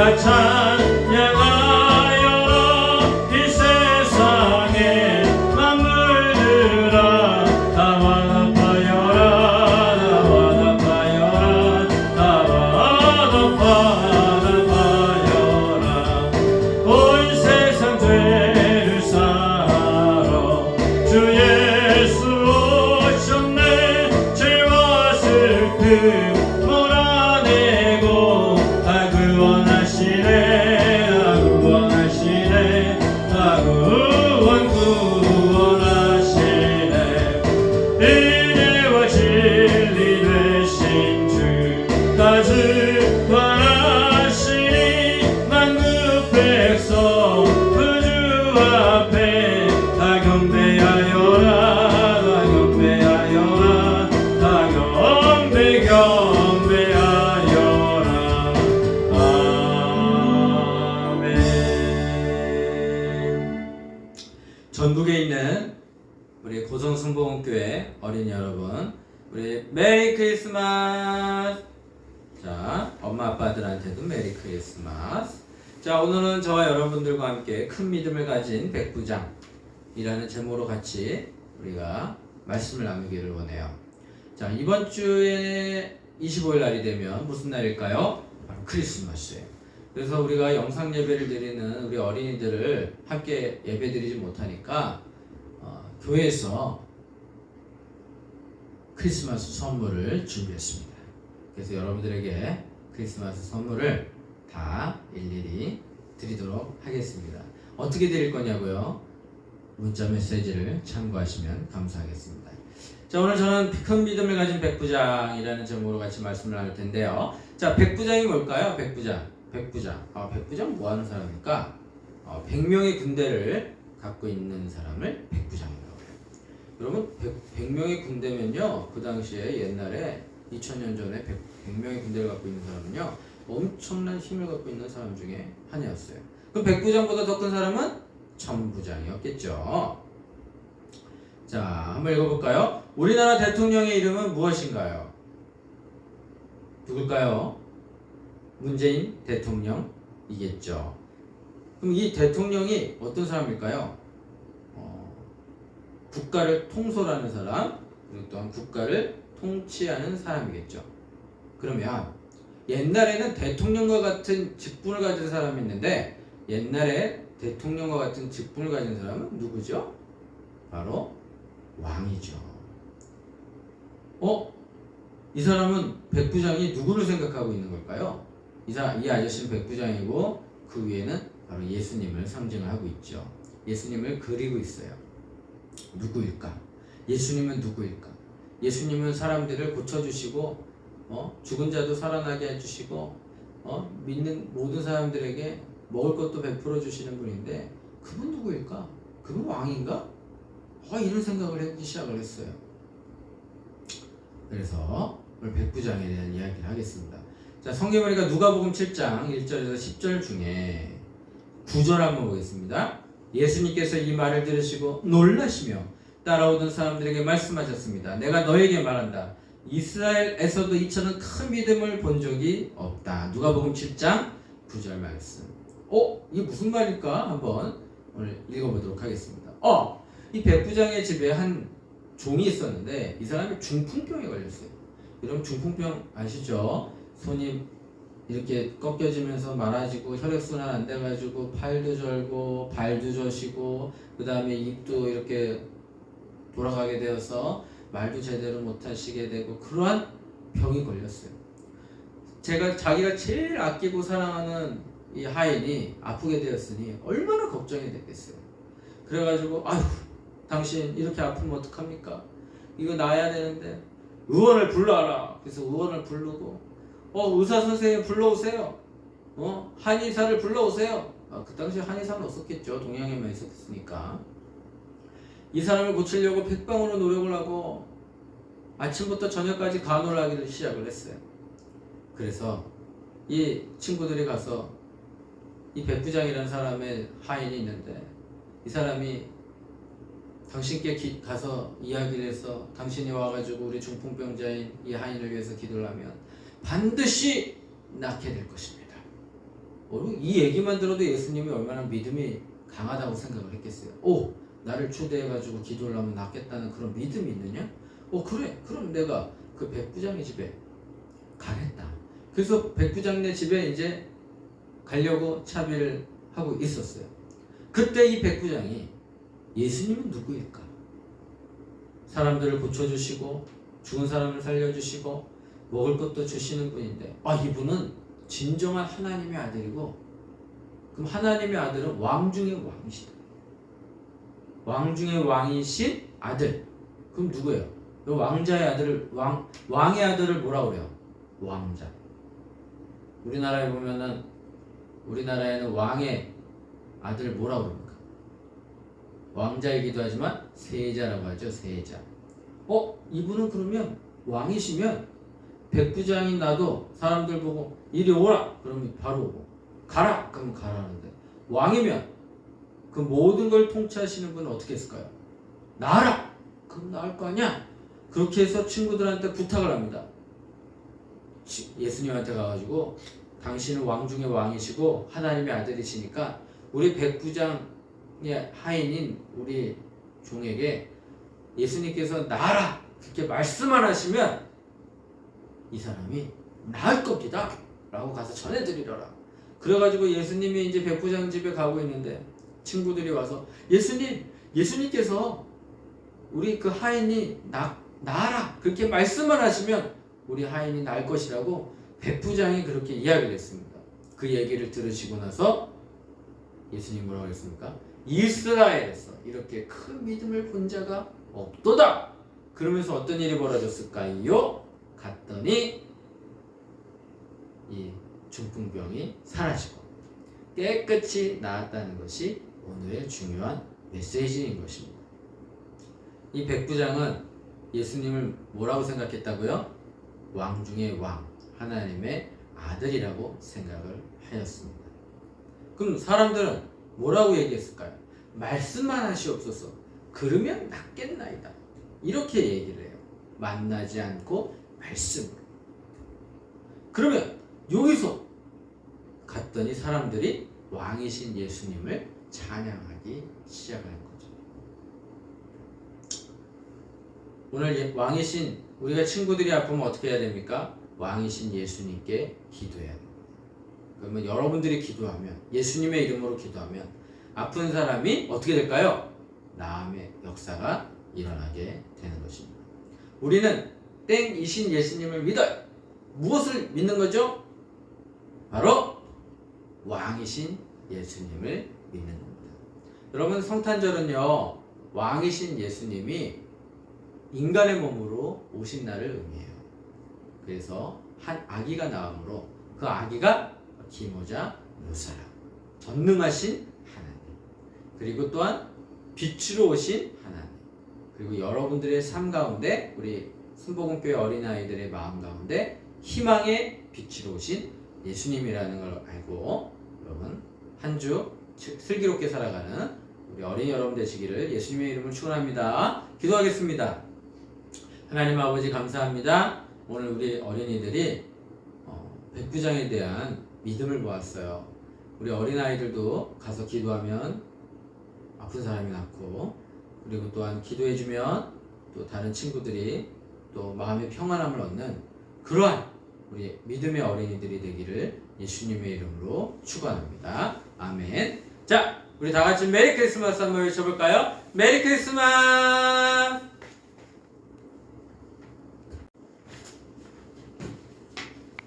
다 찬양하여라. 이 세상의 만물들아 다 화답하여라. 다 화답하여라. 다 화답하여라. 온 세상 죄를 사하러 주 예수 오셨네. 죄와 슬픔 몰아내고 다 구원하시네. 다 구원하시네. 다 구원하시네. 은혜와 진리 되신 주 다 주관하시니 만국 백성 그 주 앞에 다 경배하여라. 다 경배하여라. 다 경배하여라. 아멘. 전국에 있는 우리 고성승복음교회 어린이 여러분, 우리 메리 크리스마스. 자, 엄마 아빠들한테도 메리 크리스마스. 자, 오늘은 저와 여러분들과 함께 큰 믿음을 가진 백부장이라는 제목으로 같이 우리가 말씀을 나누기를 원해요. 자, 이번 주에 25일 날이 되면 무슨 날일까요? 바로 크리스마스예요. 그래서 우리가 영상 예배를 드리는 우리 어린이들을 함께 예배 드리지 못하니까 교회에서 크리스마스 선물을 준비했습니다. 그래서 여러분들에게 크리스마스 선물을 다 일일이 드리도록 하겠습니다. 어떻게 드릴 거냐고요? 문자 메시지를 참고하시면 감사하겠습니다. 자, 오늘 저는 큰 믿음을 가진 백부장이라는 제목으로 같이 말씀을 나눌 텐데요. 자, 백부장이 뭘까요? 백부장. 백부장 뭐 하는 사람입니까? 100명의 군대를 갖고 있는 사람을 백부장이라고 해요. 여러분, 100명의 군대면요, 그 당시에 옛날에 2000년 전에 100명의 군대를 갖고 있는 사람은요, 엄청난 힘을 갖고 있는 사람 중에 하나였어요. 그럼 백부장보다 더 큰 사람은 천부장이었겠죠. 자, 한번 읽어볼까요? 우리나라 대통령의 이름은 무엇인가요? 누굴까요? 문재인 대통령이겠죠. 그럼 이 대통령이 어떤 사람일까요? 국가를 통솔하는 사람, 그리고 또한 국가를 통치하는 사람이겠죠. 그러면 옛날에는 대통령과 같은 직분을 가진 사람이 있는데, 옛날에 대통령과 같은 직분을 가진 사람은 누구죠? 바로 왕이죠. 이 사람은 백부장이 누구를 생각하고 있는 걸까요? 이 아저씨는 백부장이고 그 위에는 바로 예수님을 상징하고 있죠. 예수님을 그리고 있어요. 누구일까? 예수님은 누구일까? 예수님은 사람들을 고쳐주시고 죽은 자도 살아나게 해주시고 믿는 모든 사람들에게 먹을 것도 베풀어 주시는 분인데, 그분 누구일까? 그분 왕인가? 이런 생각을 하기 시작을 했어요. 그래서 오늘 백부장에 대한 이야기를 하겠습니다. 자, 성경에 보니까 누가복음 7장 1절에서 10절 중에 9절 한번 보겠습니다. 예수님께서 이 말을 들으시고 놀라시며 따라오던 사람들에게 말씀하셨습니다. 내가 너에게 말한다. 이스라엘에서도 이처럼 큰 믿음을 본 적이 없다. 누가복음 7장 9절 말씀. 이게 무슨 말일까? 한번 오늘 읽어보도록 하겠습니다. 이 백부장의 집에 한 종이 있었는데, 이 사람이 중풍병에 걸렸어요. 여러분, 중풍병 아시죠? 손이 이렇게 꺾여지면서 말아지고 혈액순환 안 돼가지고 팔도 절고 발도 저시고 그 다음에 입도 이렇게 돌아가게 되어서 말도 제대로 못하시게 되고, 그러한 병이 걸렸어요. 자기가 제일 아끼고 사랑하는 이 하인이 아프게 되었으니 얼마나 걱정이 됐겠어요. 그래가지고 당신 이렇게 아프면 어떡합니까? 이거 나아야 되는데 의원을 불러라. 그래서 의원을 부르고 의사 선생님 불러오세요. 한의사를 불러오세요. 그 당시에 한의사는 없었겠죠. 동양에만 있었으니까. 이 사람을 고치려고 백방으로 노력을 하고 아침부터 저녁까지 간호를 하기를 시작을 했어요. 그래서 이 친구들이 가서 이 백부장이라는 사람의 하인이 있는데, 이 사람이 당신께 가서 이야기를 해서 당신이 와가지고 우리 중풍병자인 이 하인을 위해서 기도를 하면 반드시 낫게 될 것입니다. 이 얘기만 들어도 예수님이 얼마나 믿음이 강하다고 생각을 했겠어요. 오, 나를 초대해가지고 기도를 하면 낫겠다는 그런 믿음이 있느냐? 그래. 그럼 내가 그 백부장의 집에 가겠다. 그래서 백부장네 집에 이제 가려고 차비를 하고 있었어요. 그때 이 백부장이 예수님은 누구일까? 사람들을 고쳐주시고 죽은 사람을 살려주시고 먹을 것도 주시는 분인데 이분은 진정한 하나님의 아들이고, 그럼 하나님의 아들은 왕 중의 왕이시다. 왕 중의 왕이신 아들. 그럼 누구예요? 왕자의 아들을 왕의 아들을 뭐라 그래요? 왕자. 우리나라에는 왕의 아들을 뭐라 그럽니까? 왕자이기도 하지만 세자라고 하죠. 세자. 이분은 그러면 왕이시면 백부장인 나도 사람들 보고 이리 오라 그러면 바로 오고, 가라 그러면 가라는데, 왕이면 그 모든 걸 통치하시는 분은 어떻게 했을까요? 나아라 그럼 나을 거 아니야. 그렇게 해서 친구들한테 부탁을 합니다. 예수님한테 가가지고 당신은 왕 중의 왕이시고 하나님의 아들이시니까 우리 백부장의 하인인 우리 종에게 예수님께서 나아라 그렇게 말씀만 하시면 이 사람이 나을 겁니다 라고 가서 전해드리려라. 그래가지고 예수님이 이제 백부장 집에 가고 있는데 친구들이 와서 예수님께서 우리 그 하인이 나아라 그렇게 말씀만 하시면 우리 하인이 나을 것이라고 백부장이 그렇게 이야기를 했습니다. 그 얘기를 들으시고 나서 예수님 뭐라고 했습니까? 이스라엘에서 이렇게 큰 믿음을 본 자가 없도다. 그러면서 어떤 일이 벌어졌을까요? 갔더니 이 중풍병이 사라지고 깨끗이 나았다는 것이 오늘의 중요한 메시지인 것입니다. 이 백부장은 예수님을 뭐라고 생각했다고요? 왕 중의 왕, 하나님의 아들이라고 생각을 하였습니다. 그럼 사람들은 뭐라고 얘기했을까요? 말씀만 하시옵소서. 그러면 낫겠나이다. 이렇게 얘기를 해요. 만나지 않고 말씀으로. 그러면 여기서 갔더니 사람들이 왕이신 예수님을 찬양하기 시작하는 거죠. 오늘 왕이신 우리가 친구들이 아프면 어떻게 해야 됩니까? 왕이신 예수님께 기도해야 됩니다. 그러면 여러분들이 기도하면, 예수님의 이름으로 기도하면 아픈 사람이 어떻게 될까요? 나음의 역사가 일어나게 되는 것입니다. 우리는 땡이신 예수님을 믿어요. 무엇을 믿는 거죠? 바로 왕이신 예수님을 믿는 겁니다. 여러분, 성탄절은요, 왕이신 예수님이 인간의 몸으로 오신 날을 의미해요. 그래서 한 아기가 나오므로 그 아기가 기모자 무사라, 전능하신 하나님, 그리고 또한 빛으로 오신 하나님, 그리고 여러분들의 삶 가운데, 우리 순복음교회 어린아이들의 마음 가운데 희망의 빛으로 오신 예수님이라는 걸 알고 여러분 한 주 슬기롭게 살아가는 우리 어린이 여러분 되시기를 예수님의 이름으로 축원합니다. 기도하겠습니다. 하나님 아버지 감사합니다. 오늘 우리 어린이들이 백부장에 대한 믿음을 모았어요. 우리 어린아이들도 가서 기도하면 아픈 사람이 낫고, 그리고 또한 기도해주면 또 다른 친구들이 또 마음의 평안함을 얻는 그러한 우리 믿음의 어린이들이 되기를 예수님의 이름으로 축원합니다. 아멘. 자, 우리 다 같이 메리 크리스마스 한번 외쳐볼까요? 메리 크리스마스!